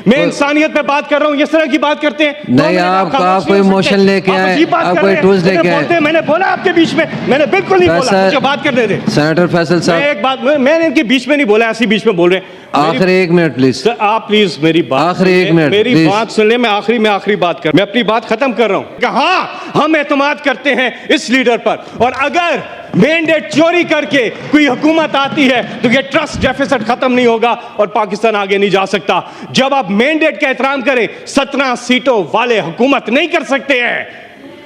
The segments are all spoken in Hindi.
मैं इंसानियत पे बात कर रहा हूँ, इस तरह की बात करते हैं। नहीं, आप कोई मोशन लेके आए, आप कोई टूल्स लेके आए। मैंने बोला आपके बीच में, मैंने बिल्कुल नहीं बोला, मुझे बात करने दे। सेनेटर फैसल साहब, एक बात, मैंने इनके बीच में नहीं बोला, ऐसी बीच में बोल रहे हैं। आखिरी 1 मिनट प्लीज। आप प्लीज मेरी बात, आखिरी 1 मिनट, मेरी बात सुन ले। मैं आखिरी बात कर, मैं अपनी बात खत्म कर रहा हूं। हाँ, हम एतमाद करते हैं इस लीडर पर, और अगर मैंडेट चोरी करके कोई हुकूमत आती है तो ये ट्रस्ट डेफिसिट खत्म नहीं होगा और पाकिस्तान आगे नहीं जा सकता। जब आप मैंडेट का एहतराम करें, 17 सीटों वाले हुकूमत नहीं कर सकते हैं।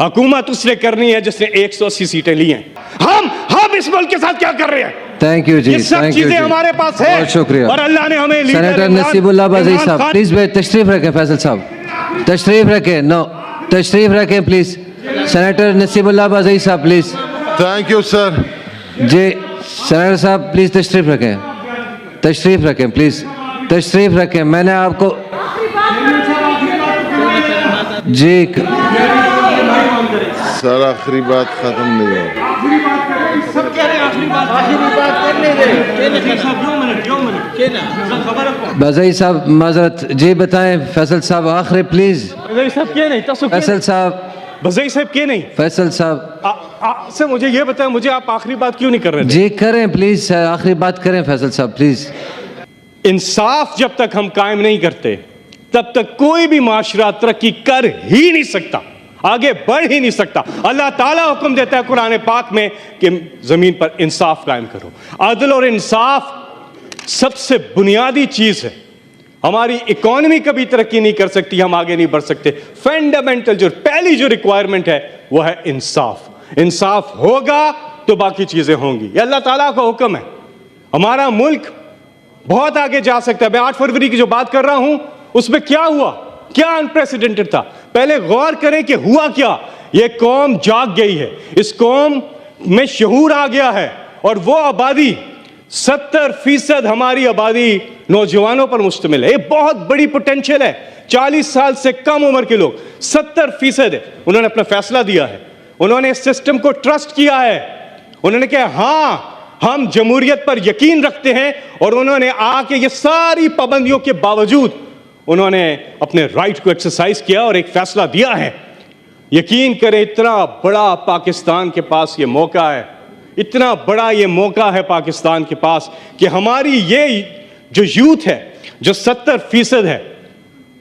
हुकूमत उसने करनी है जिसने 180 सीटें ली हैं। हम इस मुल्क के साथ क्या कर रहे हैं? थैंक यू जी, ये सब चीजें हमारे पास है, बहुत शुक्रिया। और अल्लाह ने हमें सेनेटर नसीबुल्लाह बाज़ई साहब, प्लीज तशरीफ रखें। फैसल साहब तशरीफ रखें, नो तशरीफ रखें प्लीज। सेनेटर नसीबुल्लाह बाज़ई साहब प्लीज। थैंक यू सर जी। सेनेटर साहब प्लीज तशरीफ रखें, तशरीफ रखें प्लीज, तशरीफ रखें। मैंने आपको जी सर आखिरी बात खत्म नहीं हो। बाज़ई साहब माजरत जी, बताएं। फैसल साहब आखिरी प्लीज। फैसल साहब, बज़ई साहब के नहीं, फैसल साहब सर मुझे ये बताएं, मुझे आप आखिरी बात क्यों नहीं कर रहे थे? जी करें प्लीज, आखिरी बात करें फैसल साहब प्लीज। इंसाफ जब तक हम कायम नहीं करते तब तक कोई भी माशरा तरक्की कर ही नहीं सकता, आगे बढ़ ही नहीं सकता। अल्लाह ताला हुक्म देता है कुरान पाक में कि जमीन पर इंसाफ कायम करो। अदल और इंसाफ सबसे बुनियादी चीज है। हमारी इकोनॉमी कभी तरक्की नहीं कर सकती, हम आगे नहीं बढ़ सकते। फंडामेंटल जो पहली जो रिक्वायरमेंट है वो है इंसाफ। इंसाफ होगा तो बाकी चीजें होंगी। ये अल्लाह ताला का हुक्म है। हमारा मुल्क बहुत आगे जा सकता है। मैं 8 फरवरी की जो बात कर रहा हूं उसमें क्या हुआ, क्या अनप्रेसिडेंटेड था। पहले गौर करें कि हुआ क्या। यह कौम जाग गई है, इस कौम में शऊर आ गया है, और वो आबादी 70% हमारी आबादी नौजवानों पर मुश्तमिल है। ये बहुत बड़ी पोटेंशियल है। 40 साल से कम उम्र के लोग 70% है। उन्होंने अपना फैसला दिया है, उन्होंने इस सिस्टम को ट्रस्ट किया है। उन्होंने कहा हाँ हम जमहूरियत पर यकीन रखते हैं, और उन्होंने आके ये सारी पाबंदियों के बावजूद उन्होंने अपने राइट को एक्सरसाइज किया और एक फैसला दिया है। यकीन करें, इतना बड़ा पाकिस्तान के पास ये मौका है, इतना बड़ा ये मौका है पाकिस्तान के पास कि हमारी ये जो यूथ है जो 70% है,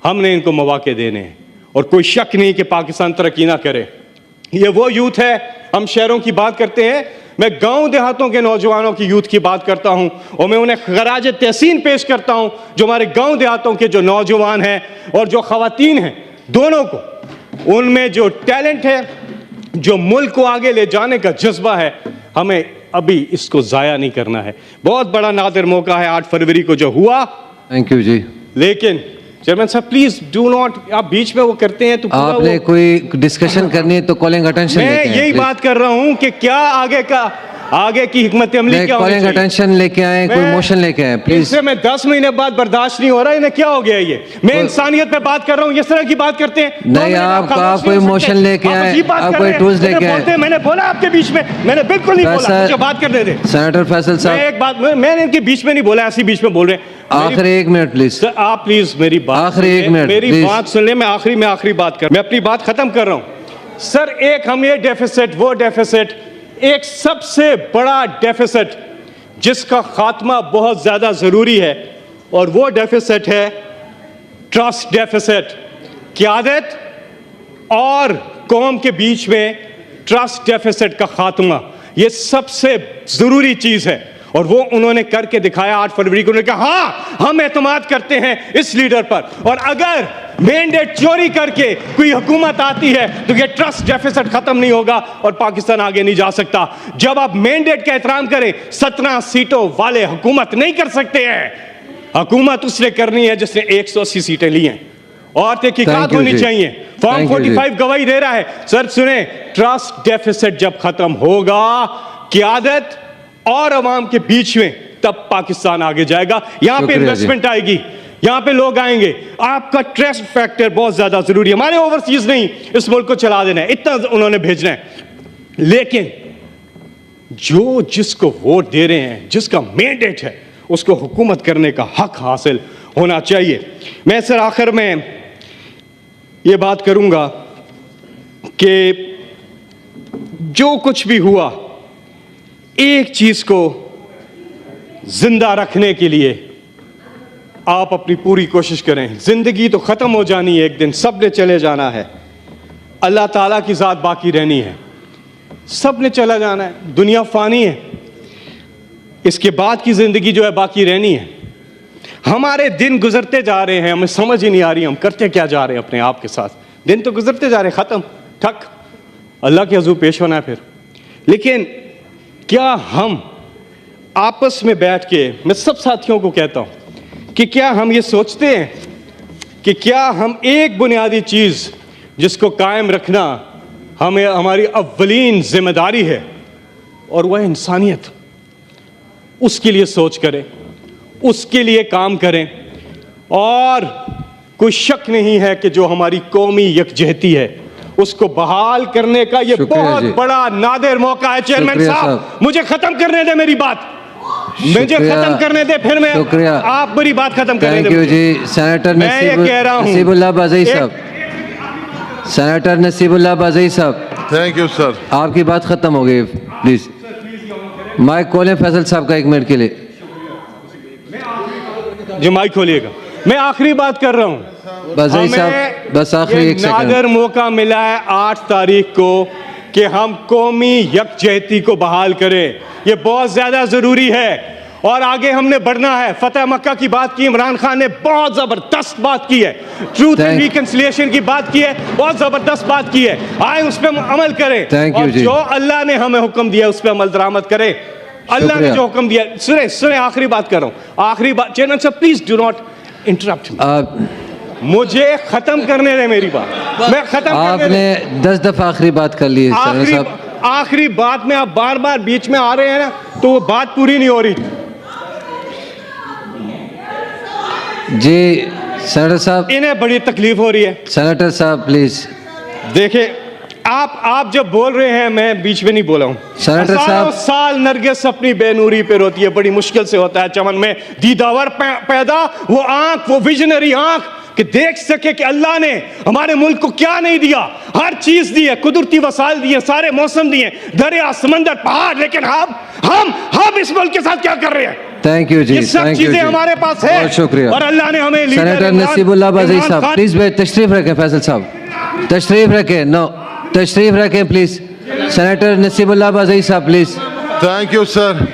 हमने इनको मौके देने हैं। और कोई शक नहीं कि पाकिस्तान तरक्की ना करे। ये वो यूथ है। हम शहरों की बात करते हैं, मैं गांव देहातों के नौजवानों की यूथ की बात करता हूं, और मैं उन्हें खराज तहसीन पेश करता हूं जो हमारे गांव देहातों के जो नौजवान हैं और जो खवातीन हैं, दोनों को उनमें जो टैलेंट है, जो मुल्क को आगे ले जाने का जज्बा है, हमें अभी इसको जाया नहीं करना है। बहुत बड़ा नादिर मौका है 8 फरवरी को जो हुआ। थैंक यू जी। लेकिन चेयरमैन साहब प्लीज डू नॉट, आप बीच में वो करते हैं तो आपने कोई डिस्कशन करनी है तो कॉलिंग अटेंशन मैं यही बात कर रहा हूं कि क्या आगे की हिकमत अमली क्या होनी चाहिए। कॉलिंग अटेंशन लेके आए, कोई मोशन लेके आए प्लीज। इससे मैं 10 महीने बाद बर्दाश्त नहीं हो रहा। इन्हें क्या हो गया ये? मैं इंसानियत पे बात कर रहा हूं, इस तरह की बात करते हैं। नहीं, आप कोई मोशन लेके आए, आप कोई टूल्स लेके आए। मैंने बोला आपके बीच में, मैंने बिल्कुल नहीं बोला, मुझे बात करने दे। सेनेटर फैसल साहब, एक बात, मैंने इनके बीच में नहीं बोला, ऐसी बीच में बोल रहे हैं। आखिरी 1 मिनट प्लीज। आप प्लीज मेरी बात, आखिरी 1 मिनट, मेरी बात सुन ले। मैं आखिरी बात कर, मैं अपनी बात खत्म कर रहा हूं। सर एक हम ये डेफिसिट, वो डेफिसिट, एक सबसे बड़ा डेफिसिट जिसका खात्मा बहुत ज्यादा जरूरी है, और वो डेफिसिट है ट्रस्ट डेफिसिट। क़यादत और कौम के बीच में ट्रस्ट डेफिसिट का खात्मा, ये सबसे जरूरी चीज है, और वो उन्होंने करके दिखाया 8 फरवरी को। उन्होंने कहा हाँ हम एतमाद करते हैं इस लीडर पर, और अगर मैंडेट चोरी करके कोई हुकूमत आती है तो ये ट्रस्ट डेफिसिट खत्म नहीं होगा और पाकिस्तान आगे नहीं जा सकता। जब आप मैंडेट का एहतराम करें, 17 सीटों वाले हुकूमत नहीं कर सकते हैं। हुकूमत उसने करनी है जिसने 180 सीटें ली हैं, और तहकीकात होनी चाहिए। फॉर्म 45 गवाही दे रहा है। सर सुने, ट्रस्ट डेफिसिट जब खत्म होगा क़यादत और अवाम के बीच में, तब पाकिस्तान आगे जाएगा। यहां पे इन्वेस्टमेंट आएगी, यहां पे लोग आएंगे। आपका ट्रस्ट फैक्टर बहुत ज्यादा जरूरी है। हमारे ओवरसीज नहीं, इस मुल्क को चला देना है, इतना उन्होंने भेजना है। लेकिन जो जिसको वोट दे रहे हैं, जिसका मैंडेट है, उसको हुकूमत करने का हक हासिल होना चाहिए। मैं सर आखिर में ये बात करूंगा कि जो कुछ भी हुआ, एक चीज को जिंदा रखने के लिए आप अपनी पूरी कोशिश करें। जिंदगी तो खत्म हो जानी है एक दिन, सब ने चले जाना है, अल्लाह ताला की जात बाकी रहनी है, सब ने चला जाना है, दुनिया फानी है, इसके बाद की जिंदगी जो है बाकी रहनी है। हमारे दिन गुजरते जा रहे हैं, हमें समझ ही नहीं आ रही हम करते क्या जा रहे हैं अपने आप के साथ। दिन तो गुजरते जा रहे हैं, खत्म ठक, अल्लाह के हुजूर पेश होना है फिर। लेकिन क्या हम आपस में बैठ के, मैं सब साथियों को कहता हूं कि क्या हम ये सोचते हैं कि क्या हम एक बुनियादी चीज जिसको कायम रखना हमें हमारी अव्वलीन जिम्मेदारी है, और वह इंसानियत, उसके लिए सोच करें, उसके लिए काम करें। और कोई शक नहीं है कि जो हमारी कौमी यकजहती है उसको बहाल करने का ये बहुत बड़ा नादिर मौका है। चेयरमैन साहब, मुझे खत्म करने दे मेरी बात, मुझे खत्म करने दे, फिर मैं आप मेरी बात खत्म करने दे। Thank you ji. सेनेटर मैं ये कह रहा हूं, नसीबुल्लाह बाज़ई साहब, सेनेटर नसीबुल्लाह बाज़ई साहब, थैंक यू सर। आपकी बात खत्म हो गई, प्लीज माइक खोलें फैसल साहब का 1 मिनट के लिए। जी माइक खोलिएगा, मैं आखिरी बात कर रहा हूं। बाज़ई साहब बस आखिरी 1 सेकंड। नादर मौका मिला है 8 तारीख को कि हम कौमी यकजहती को बहाल करें, ये बहुत ज्यादा जरूरी है। और आगे हमने बढ़ना है। फतेह मक्का की बात की, इमरान खान ने बहुत जबरदस्त बात की है, ट्रूथ एंड रिकंसिलिएशन की बात की है, बहुत जबरदस्त बात की है। आए उस पर अमल करें, और जो अल्लाह ने हमें हुक्म दिया उस पर अमल दरामद करें। अल्लाह ने जो हुक्म दिया, सुने सुने, आखिरी बात कर रहा हूं, आखिरी बात। चेयरमैन साहब प्लीज डू नॉट इंटरप्ट मी, मुझे खत्म करने दे मेरी बात, मैं खत्म। आपने 10 दफा आखिरी बात कर ली है। आखिरी बात में आप बार बार बीच में आ रहे हैं ना, तो वो बात पूरी नहीं हो रही जी। सेनेटर साहब, इन्हें बड़ी तकलीफ हो रही है। सेनेटर साहब प्लीज देखिए, आप जब बोल रहे हैं, मैं बीच में नहीं बोला हूं। सेनेटर साहब, साल नरगिस अपनी बेनूरी पे रोती है, बड़ी मुश्किल से होता है चमन में दीदावर पैदा, वो आंख, वो विजनरी आंख कि देख सके कि अल्लाह ने हमारे मुल्क को क्या नहीं दिया। हर चीज दी है, कुदरती वसाइल दिए, सारे मौसम दिए, दरिया, समंदर, पहाड़, लेकिन हम इस मुल्क के साथ क्या कर रहे हैं? थैंक यू जी, ये सब चीजें हमारे पास है, बहुत शुक्रिया। और अल्लाह ने हमें सेनेटर नसीबुल्लाह बाज़ई साहब प्लीज तशरीफ रखें, फैसल साहब तशरीफ रखें, नो तशरीफ रखें प्लीज। सेनेटर नसीबुल्लाह बाज़ई साहब प्लीज। Thank you sir.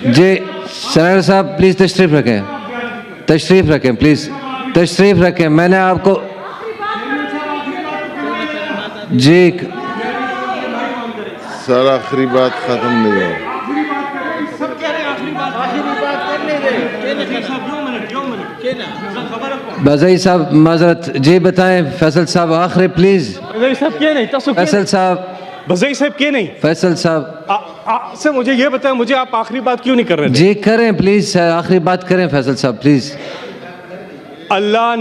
जी सेनेटर साहब प्लीज तशरीफ रखें, तशरीफ रखें प्लीज, तशरीफ रखें। मैंने आपको जी सर आखिरी बात खत्म नहीं हो। बाज़ई साहब माजरत जी बताएं। फैसल साहब आखिरी प्लीज। फैसल साहब, बज़ई साहब के नहीं, फैसल साहब सर मुझे ये बताएं, मुझे आप आखिरी बात क्यों नहीं कर रहे? जी करें प्लीज, आखिरी बात करें फैसल साहब प्लीज। अल्लाह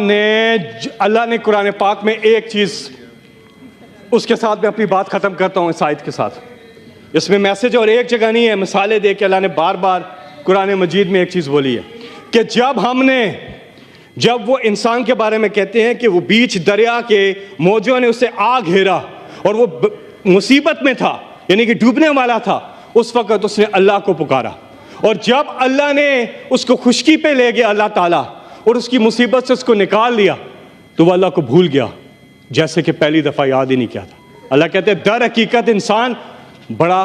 ने कुरान पाक में एक चीज, उसके साथ मैं अपनी बात खत्म करता हूं इस आयत के साथ, इसमें मैसेज और एक जगह नहीं है, मिसालें दे के अल्लाह ने बार बार कुरान मजीद में एक चीज बोली है कि जब वो इंसान के बारे में कहते हैं कि वो बीच दरिया के मौजों ने उसे आ घेरा और वो मुसीबत में था, यानी कि डूबने वाला था, उस वक्त उसने अल्लाह को पुकारा, और जब अल्लाह ने उसको खुशकी पे ले गया अल्लाह ताला, और उसकी मुसीबत से उसको निकाल लिया, तो वह अल्लाह को भूल गया जैसे कि पहली दफा याद ही नहीं किया था। अल्लाह कहते हैं दर हकीकत इंसान बड़ा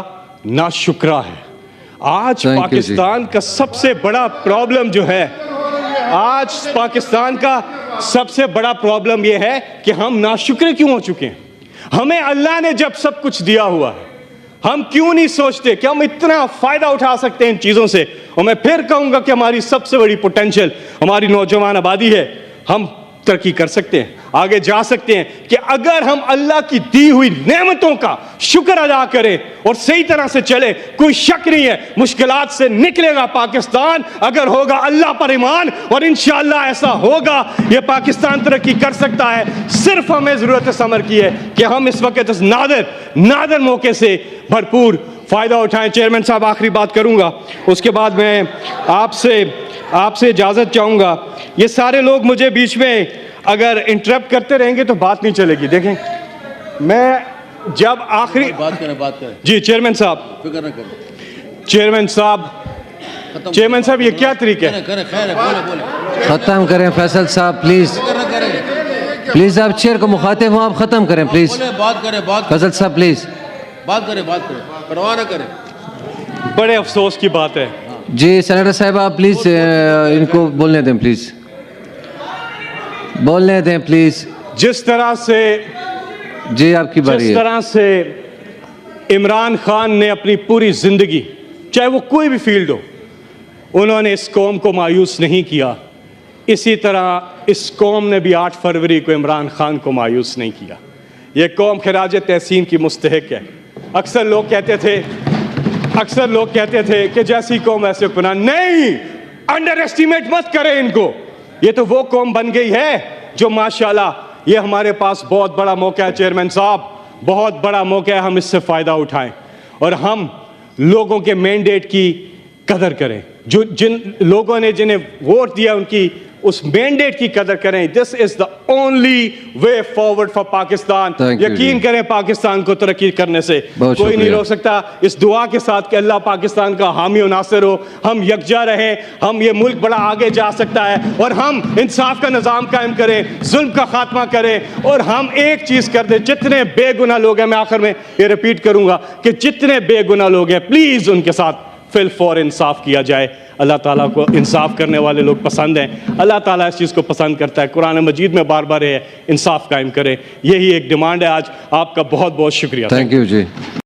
नाशुक्रा है। आज पाकिस्तान का सबसे बड़ा प्रॉब्लम जो है, आज पाकिस्तान का सबसे बड़ा प्रॉब्लम यह है कि हम नाशुक्र क्यों हो चुके हैं। हमें अल्लाह ने जब सब कुछ दिया हुआ है, हम क्यों नहीं सोचते कि हम इतना फायदा उठा सकते हैं इन चीजों से। और मैं फिर कहूंगा कि हमारी सबसे बड़ी पोटेंशियल हमारी नौजवान आबादी है, हम तरक्की कर सकते हैं, आगे जा सकते हैं कि अगर हम अल्लाह की दी हुई नेमतों का शुक्र अदा करें और सही तरह से चले। कोई शक नहीं है मुश्किलात से निकलेगा पाकिस्तान, अगर होगा अल्लाह पर ईमान, और इंशाअल्लाह ऐसा होगा, ये पाकिस्तान तरक्की कर सकता है। सिर्फ हमें जरूरत समर की है कि हम इस वक्त इस नादर मौके से भरपूर फ़ायदा उठाएं। चेयरमैन साहब, आखिरी बात करूंगा, उसके बाद मैं आपसे इजाज़त चाहूँगा। ये सारे लोग मुझे बीच में अगर इंटरप्ट करते रहेंगे तो बात नहीं चलेगी। देखें, मैं जब आखिरी बात करें जी चेयरमैन साहब, फिक्र न करें। चेयरमैन साहब ये क्या तरीका है? करें खैर बोले ख़त्म करें फैसल साहब प्लीज़। फिक्र न करें। प्लीज़ आप चेयर को मुखातिब हो, आप ख़त्म करें प्लीज़। बोले बात करें फैसल साहब प्लीज़। बात करें परवाह न करें। बड़े अफसोस की बात है। जी सेनेटर साहब आप प्लीज़ इनको बोलने दें प्लीज़, बोलने दें प्लीज़। जिस तरह से जी आपकी बारी जिस है। तरह से इमरान खान ने अपनी पूरी ज़िंदगी, चाहे वो कोई भी फील्ड हो, उन्होंने इस कौम को मायूस नहीं किया, इसी तरह इस कौम ने भी 8 फरवरी को इमरान खान को मायूस नहीं किया। ये कौम खिराज तहसीन की मुस्तहिक है। अक्सर लोग कहते थे कि जैसी कौम वैसे हुक्मरान। नहीं, अंडर एस्टिमेट मत करें इनको। ये तो वो कौम बन गई है जो माशाल्लाह, ये हमारे पास बहुत बड़ा मौका है चेयरमैन साहब, बहुत बड़ा मौका है, हम इससे फ़ायदा उठाएं और हम लोगों के मैंडेट की कदर करें। जो जिन लोगों ने जिन्हें वोट दिया उनकी उस मैंडेट की कदर करें। This is the only way forward for Pakistan. यकीन करें, पाकिस्तान को तरक्की करने से कोई नहीं रोक सकता। इस दुआ के साथ कि अल्लाह पाकिस्तान का हामी और नासिर हो, हम यकजा रहें, हम ये मुल्क बड़ा आगे जा सकता है और हम इंसाफ का निज़ाम कायम करें, जुल्म का खात्मा करें और हम एक चीज़ कर दें, जितने बेगुनाह लोग हैं, मैं आखिर में ये रिपीट करूंगा कि जितने बेगुनाह लोग हैं प्लीज़ उनके साथ फिल फॉर इंसाफ किया जाए। अल्लाह ताला को इंसाफ करने वाले लोग पसंद हैं, अल्लाह ताला इस चीज़ को पसंद करता है। कुरान मजीद में बार बार है इंसाफ कायम करें, यही एक डिमांड है आज। आपका बहुत बहुत शुक्रिया। Thank you ji.